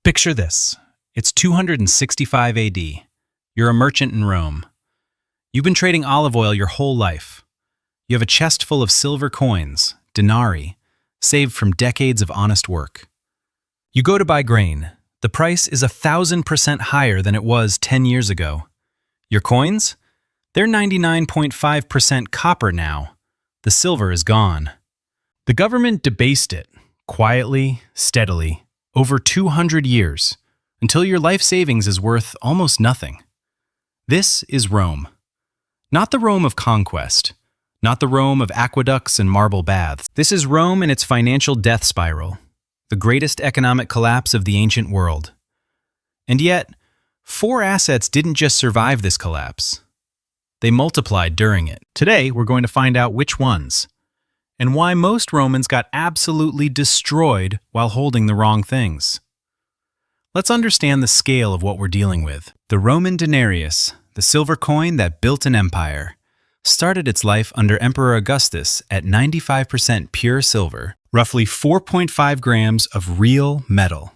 Picture this. It's 265 AD. You're a merchant in Rome. You've been trading olive oil your whole life. You have a chest full of silver coins, denarii, saved from decades of honest work. You go to buy grain. The price is 1,000% higher than it was 10 years ago. Your coins? They're 99.5% copper now. The silver is gone. The government debased it, quietly, steadily, over 200 years, until your life savings is worth almost nothing. This is Rome. Not the Rome of conquest, not the Rome of aqueducts and marble baths. This is Rome in its financial death spiral, the greatest economic collapse of the ancient world. And yet, 4 assets didn't just survive this collapse. They multiplied during it. Today, we're going to find out which ones, and why most Romans got absolutely destroyed while holding the wrong things. Let's understand the scale of what we're dealing with. The Roman denarius, the silver coin that built an empire, started its life under Emperor Augustus at 95% pure silver, roughly 4.5 grams of real metal.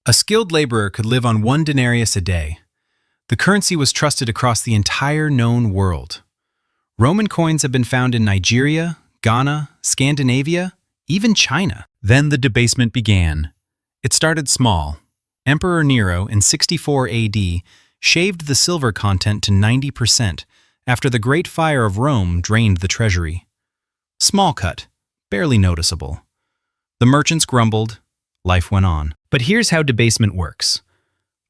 A skilled laborer could live on 1 denarius a day. The currency was trusted across the entire known world. Roman coins have been found in Nigeria, Ghana, Scandinavia, even China. Then the debasement began. It started small. Emperor Nero in 64 AD shaved the silver content to 90% after the Great Fire of Rome drained the treasury. Small cut, barely noticeable. The merchants grumbled. Life went on. But here's how debasement works.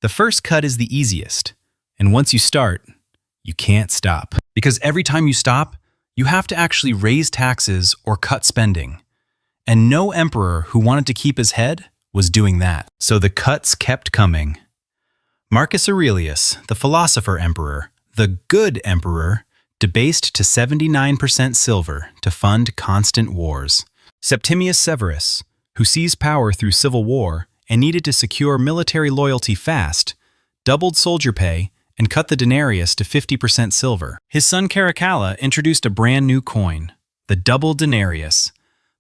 The first cut is the easiest, and once you start, you can't stop. Because every time you stop, you have to actually raise taxes or cut spending. And no emperor who wanted to keep his head was doing that. So the cuts kept coming. Marcus Aurelius, the philosopher emperor, the good emperor, debased to 79% silver to fund constant wars. Septimius Severus, who seized power through civil war and needed to secure military loyalty fast, doubled soldier pay and cut the denarius to 50% silver. His son Caracalla introduced a brand new coin, the double denarius,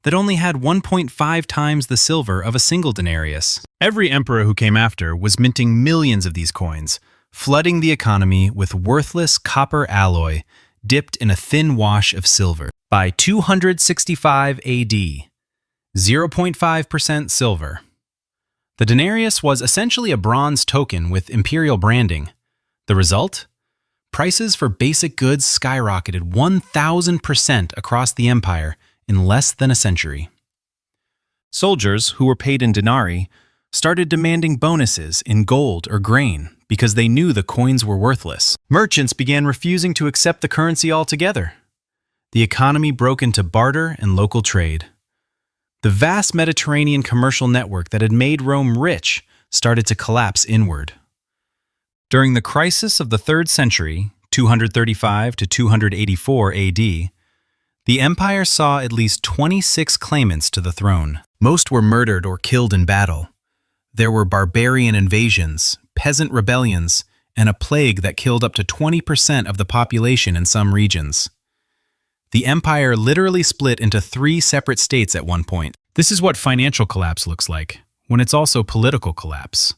that only had 1.5 times the silver of a single denarius. Every emperor who came after was minting millions of these coins, flooding the economy with worthless copper alloy dipped in a thin wash of silver. By 265 AD, 0.5% silver. The denarius was essentially a bronze token with imperial branding. The result? Prices for basic goods skyrocketed 1,000% across the empire in less than a century. Soldiers, who were paid in denarii, started demanding bonuses in gold or grain because they knew the coins were worthless. Merchants began refusing to accept the currency altogether. The economy broke into barter and local trade. The vast Mediterranean commercial network that had made Rome rich started to collapse inward. During the crisis of the 3rd century, 235 to 284 AD, the empire saw at least 26 claimants to the throne. Most were murdered or killed in battle. There were barbarian invasions, peasant rebellions, and a plague that killed up to 20% of the population in some regions. The empire literally split into 3 separate states at one point. This is what financial collapse looks like, when it's also political collapse,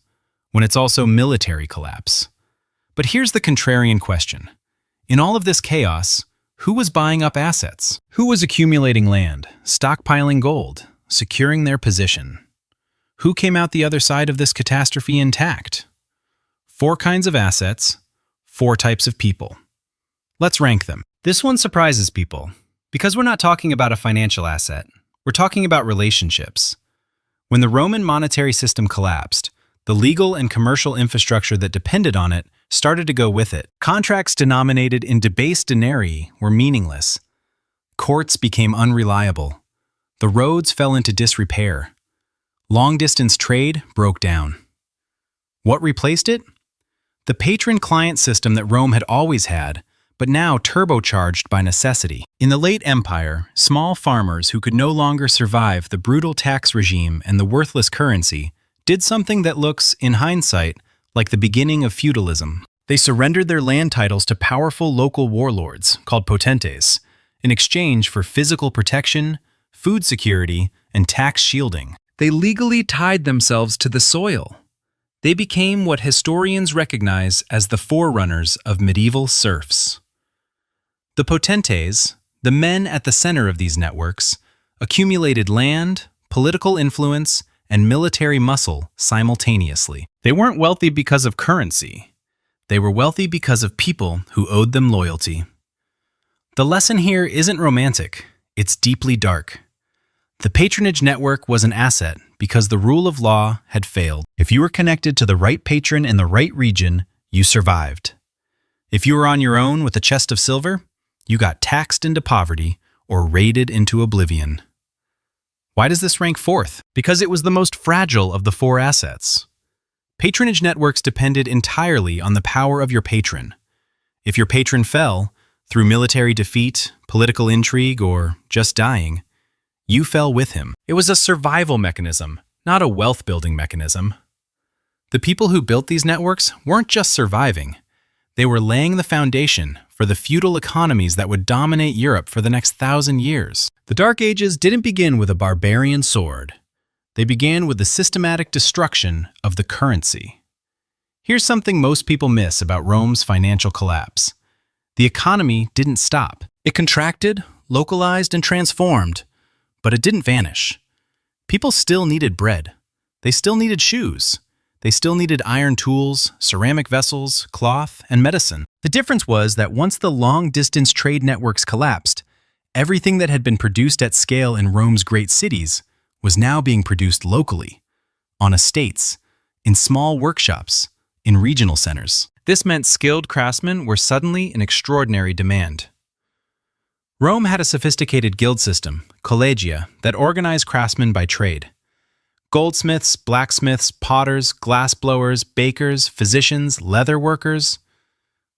when it's also military collapse. But here's the contrarian question. In all of this chaos, who was buying up assets? Who was accumulating land, stockpiling gold, securing their position? Who came out the other side of this catastrophe intact? 4 kinds of assets, 4 types of people. Let's rank them. This one surprises people, because we're not talking about a financial asset. We're talking about relationships. When the Roman monetary system collapsed, the legal and commercial infrastructure that depended on it started to go with it. Contracts denominated in debased denarii were meaningless. Courts became unreliable. The roads fell into disrepair. Long-distance trade broke down. What replaced it? The patron-client system that Rome had always had, but now turbocharged by necessity. In the late empire, small farmers who could no longer survive the brutal tax regime and the worthless currency did something that looks, in hindsight, like the beginning of feudalism. They surrendered their land titles to powerful local warlords, called potentes, in exchange for physical protection, food security, and tax shielding. They legally tied themselves to the soil, They became what historians recognize as the forerunners of medieval serfs. The potentes, the men at the center of these networks, accumulated land, political influence, and military muscle simultaneously. They weren't wealthy because of currency. They were wealthy because of people who owed them loyalty. The lesson here isn't romantic, it's deeply dark. The patronage network was an asset because the rule of law had failed. If you were connected to the right patron in the right region, you survived. If you were on your own with a chest of silver, you got taxed into poverty or raided into oblivion. Why does this rank fourth? Because it was the most fragile of the four assets. Patronage networks depended entirely on the power of your patron. If your patron fell, through military defeat, political intrigue, or just dying, you fell with him. It was a survival mechanism, not a wealth-building mechanism. The people who built these networks weren't just surviving. They were laying the foundation for the feudal economies that would dominate Europe for the next 1,000 years. The Dark Ages didn't begin with a barbarian sword. They began with the systematic destruction of the currency. Here's something most people miss about Rome's financial collapse. The economy didn't stop. It contracted, localized, and transformed. But it didn't vanish. People still needed bread. They still needed shoes. They still needed iron tools, ceramic vessels, cloth, and medicine. The difference was that once the long-distance trade networks collapsed, everything that had been produced at scale in Rome's great cities was now being produced locally, on estates, in small workshops, in regional centers. This meant skilled craftsmen were suddenly in extraordinary demand. Rome had a sophisticated guild system, collegia, that organized craftsmen by trade. Goldsmiths, blacksmiths, potters, glassblowers, bakers, physicians, leather workers.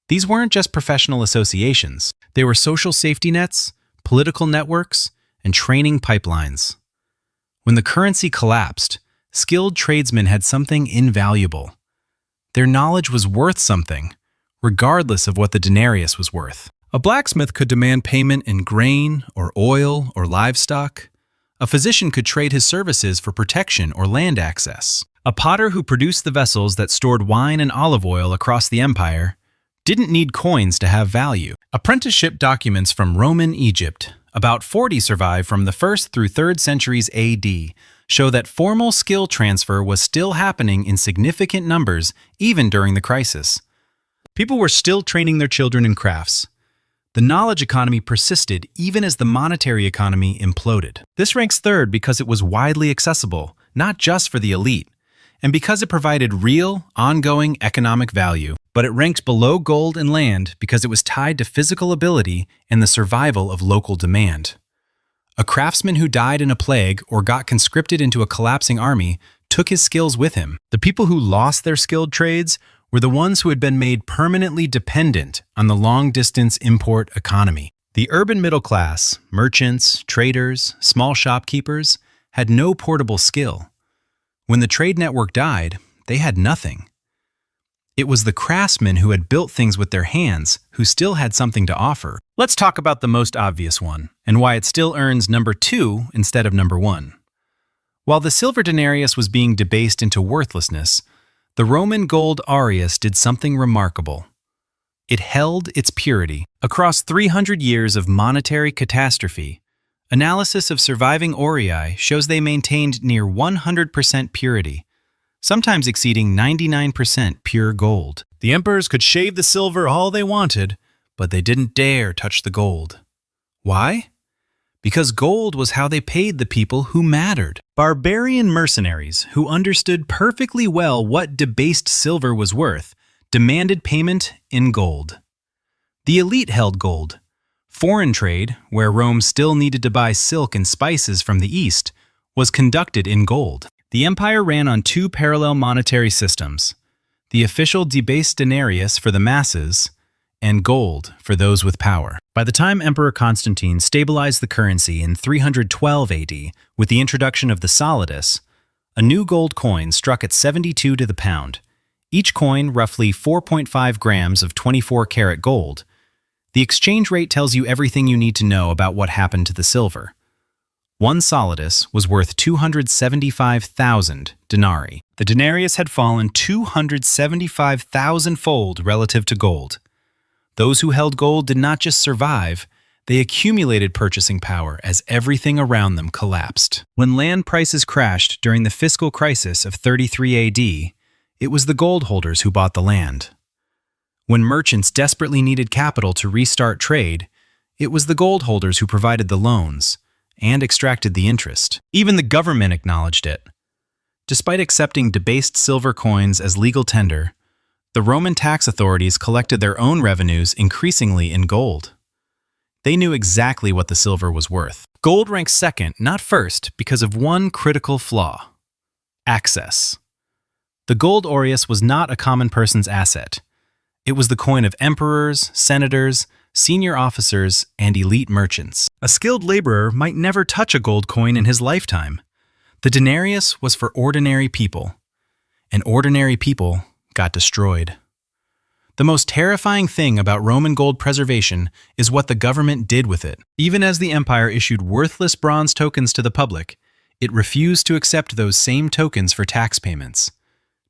These weren't just professional associations. They were social safety nets, political networks, and training pipelines. When the currency collapsed, skilled tradesmen had something invaluable. Their knowledge was worth something, regardless of what the denarius was worth. A blacksmith could demand payment in grain or oil or livestock. A physician could trade his services for protection or land access. A potter who produced the vessels that stored wine and olive oil across the empire didn't need coins to have value. Apprenticeship documents from Roman Egypt, about 40 survive from the 1st through 3rd centuries AD, show that formal skill transfer was still happening in significant numbers even during the crisis. People were still training their children in crafts. The knowledge economy persisted even as the monetary economy imploded. This ranks third because it was widely accessible, not just for the elite, and because it provided real, ongoing economic value. But it ranked below gold and land because it was tied to physical ability and the survival of local demand. A craftsman who died in a plague or got conscripted into a collapsing army took his skills with him. The people who lost their skilled trades were the ones who had been made permanently dependent on the long-distance import economy. The urban middle class, merchants, traders, small shopkeepers, had no portable skill. When the trade network died, they had nothing. It was the craftsmen who had built things with their hands who still had something to offer. Let's talk about the most obvious one, and why it still earns number 2 instead of number 1. While the silver denarius was being debased into worthlessness, the Roman gold aureus did something remarkable. It held its purity. Across 300 years of monetary catastrophe, analysis of surviving aurii shows they maintained near 100% purity, sometimes exceeding 99% pure gold. The emperors could shave the silver all they wanted, but they didn't dare touch the gold. Why? Because gold was how they paid the people who mattered. Barbarian mercenaries who understood perfectly well what debased silver was worth demanded payment in gold. The elite held gold. Foreign trade, where Rome still needed to buy silk and spices from the east, was conducted in gold. The empire ran on 2 parallel monetary systems: the official debased denarius for the masses, and gold for those with power. By the time Emperor Constantine stabilized the currency in 312 AD with the introduction of the solidus, a new gold coin struck at 72 to the pound, each coin roughly 4.5 grams of 24-karat gold. The exchange rate tells you everything you need to know about what happened to the silver. One solidus was worth 275,000 denarii. The denarius had fallen 275,000-fold relative to gold. Those who held gold did not just survive, they accumulated purchasing power as everything around them collapsed. When land prices crashed during the fiscal crisis of 33 AD, it was the gold holders who bought the land. When merchants desperately needed capital to restart trade, it was the gold holders who provided the loans and extracted the interest. Even the government acknowledged it. Despite accepting debased silver coins as legal tender, the Roman tax authorities collected their own revenues increasingly in gold. They knew exactly what the silver was worth. Gold ranks second, not first, because of one critical flaw: access. The gold aureus was not a common person's asset. It was the coin of emperors, senators, senior officers, and elite merchants. A skilled laborer might never touch a gold coin in his lifetime. The denarius was for ordinary people, and ordinary people got destroyed. The most terrifying thing about Roman gold preservation is what the government did with it. Even as the empire issued worthless bronze tokens to the public, it refused to accept those same tokens for tax payments,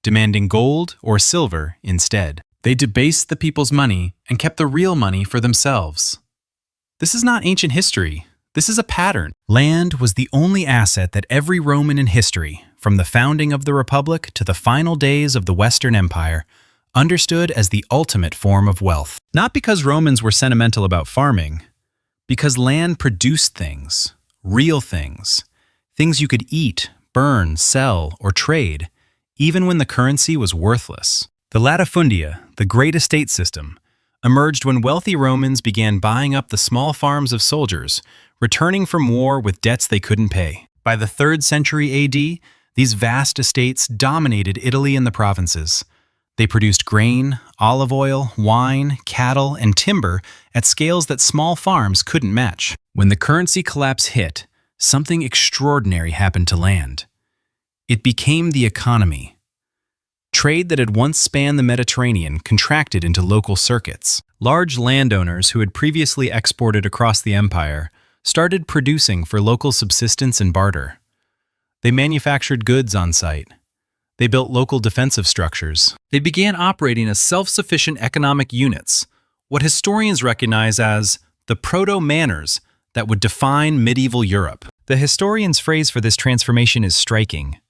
demanding gold or silver instead. They debased the people's money and kept the real money for themselves. This is not ancient history. This is a pattern. Land was the only asset that every Roman in history, from the founding of the Republic to the final days of the Western Empire, understood as the ultimate form of wealth. Not because Romans were sentimental about farming, because land produced things, real things, things you could eat, burn, sell, or trade, even when the currency was worthless. The latifundia, the great estate system, emerged when wealthy Romans began buying up the small farms of soldiers, returning from war with debts they couldn't pay. By the 3rd century AD, these vast estates dominated Italy and the provinces. They produced grain, olive oil, wine, cattle, and timber at scales that small farms couldn't match. When the currency collapse hit, something extraordinary happened to land. It became the economy. Trade that had once spanned the Mediterranean contracted into local circuits. Large landowners who had previously exported across the empire started producing for local subsistence and barter. They manufactured goods on site. They built local defensive structures. They began operating as self-sufficient economic units, what historians recognize as the proto-manners that would define medieval Europe. The historian's phrase for this transformation is striking.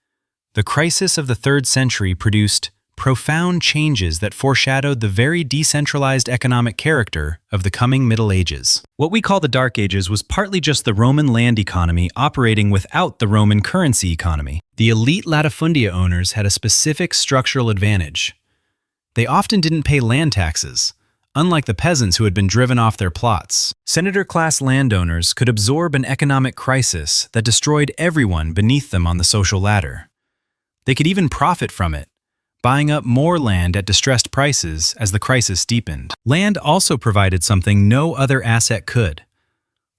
The crisis of the 3rd century produced profound changes that foreshadowed the very decentralized economic character of the coming Middle Ages. What we call the Dark Ages was partly just the Roman land economy operating without the Roman currency economy. The elite latifundia owners had a specific structural advantage. They often didn't pay land taxes, unlike the peasants who had been driven off their plots. Senator-class landowners could absorb an economic crisis that destroyed everyone beneath them on the social ladder. They could even profit from it, buying up more land at distressed prices as the crisis deepened. Land also provided something no other asset could: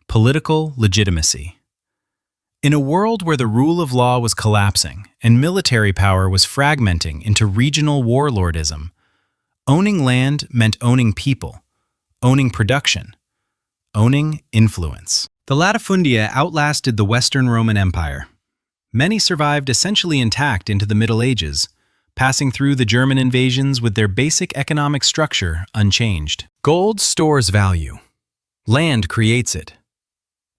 political legitimacy. In a world where the rule of law was collapsing and military power was fragmenting into regional warlordism, owning land meant owning people, owning production, owning influence. The latifundia outlasted the Western Roman Empire. Many survived essentially intact into the Middle Ages, passing through the German invasions with their basic economic structure unchanged. Gold stores value. Land creates it.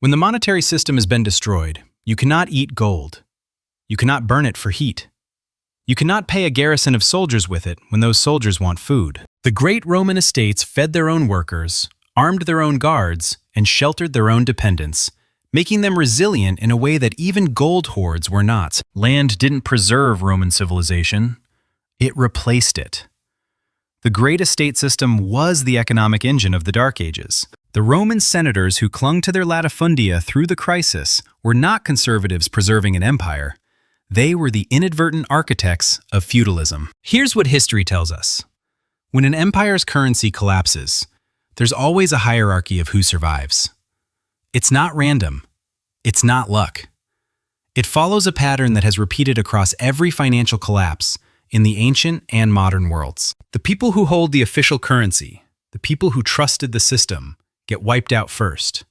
When the monetary system has been destroyed, you cannot eat gold. You cannot burn it for heat. You cannot pay a garrison of soldiers with it when those soldiers want food. The great Roman estates fed their own workers, armed their own guards, and sheltered their own dependents, making them resilient in a way that even gold hoards were not. Land didn't preserve Roman civilization. It replaced it. The great estate system was the economic engine of the Dark Ages. The Roman senators who clung to their latifundia through the crisis were not conservatives preserving an empire. They were the inadvertent architects of feudalism. Here's what history tells us. When an empire's currency collapses, there's always a hierarchy of who survives. It's not random. It's not luck. It follows a pattern that has repeated across every financial collapse in the ancient and modern worlds. The people who hold the official currency, the people who trusted the system, get wiped out first.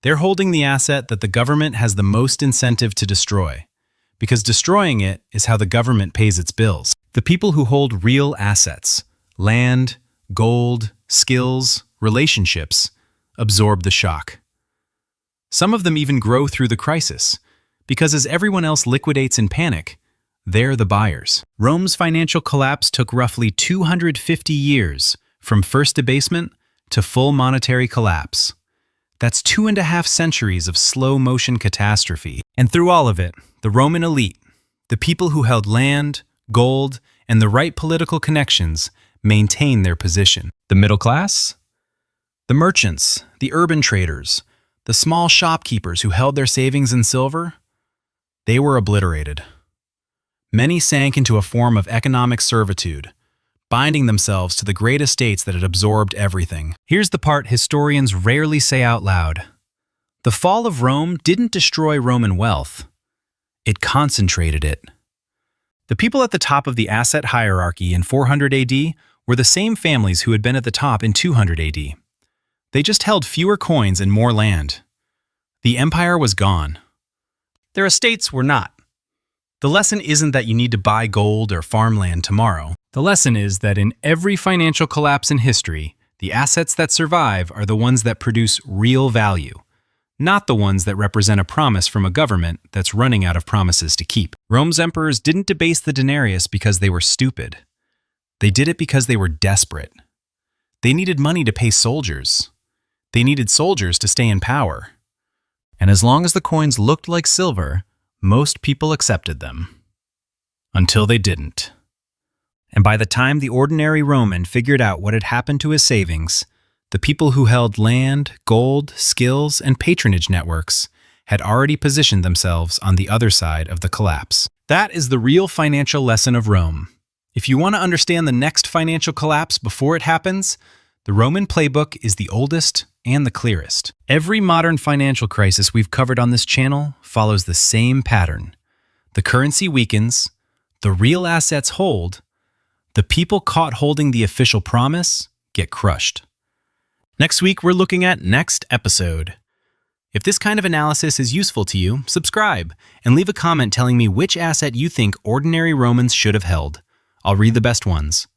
They're holding the asset that the government has the most incentive to destroy, because destroying it is how the government pays its bills. The people who hold real assets, land, gold, skills, relationships, absorb the shock. Some of them even grow through the crisis, because as everyone else liquidates in panic, they're the buyers. Rome's financial collapse took roughly 250 years, from first debasement to full monetary collapse. That's 2.5 centuries of slow-motion catastrophe. And through all of it, the Roman elite, the people who held land, gold, and the right political connections, maintained their position. The middle class? The merchants, the urban traders, the small shopkeepers who held their savings in silver? They were obliterated. Many sank into a form of economic servitude, binding themselves to the great estates that had absorbed everything. Here's the part historians rarely say out loud. The fall of Rome didn't destroy Roman wealth. It concentrated it. The people at the top of the asset hierarchy in 400 AD were the same families who had been at the top in 200 AD. They just held fewer coins and more land. The empire was gone. Their estates were not. The lesson isn't that you need to buy gold or farmland tomorrow. The lesson is that in every financial collapse in history, the assets that survive are the ones that produce real value, not the ones that represent a promise from a government that's running out of promises to keep. Rome's emperors didn't debase the denarius because they were stupid. They did it because they were desperate. They needed money to pay soldiers. They needed soldiers to stay in power. And as long as the coins looked like silver, most people accepted them. Until they didn't. And by the time the ordinary Roman figured out what had happened to his savings, the people who held land, gold, skills, and patronage networks had already positioned themselves on the other side of the collapse. That is the real financial lesson of Rome. If you want to understand the next financial collapse before it happens, the Roman playbook is the oldest and the clearest. Every modern financial crisis we've covered on this channel follows the same pattern. The currency weakens, the real assets hold, the people caught holding the official promise get crushed. Next week, we're looking at next episode. If this kind of analysis is useful to you, subscribe and leave a comment telling me which asset you think ordinary Romans should have held. I'll read the best ones.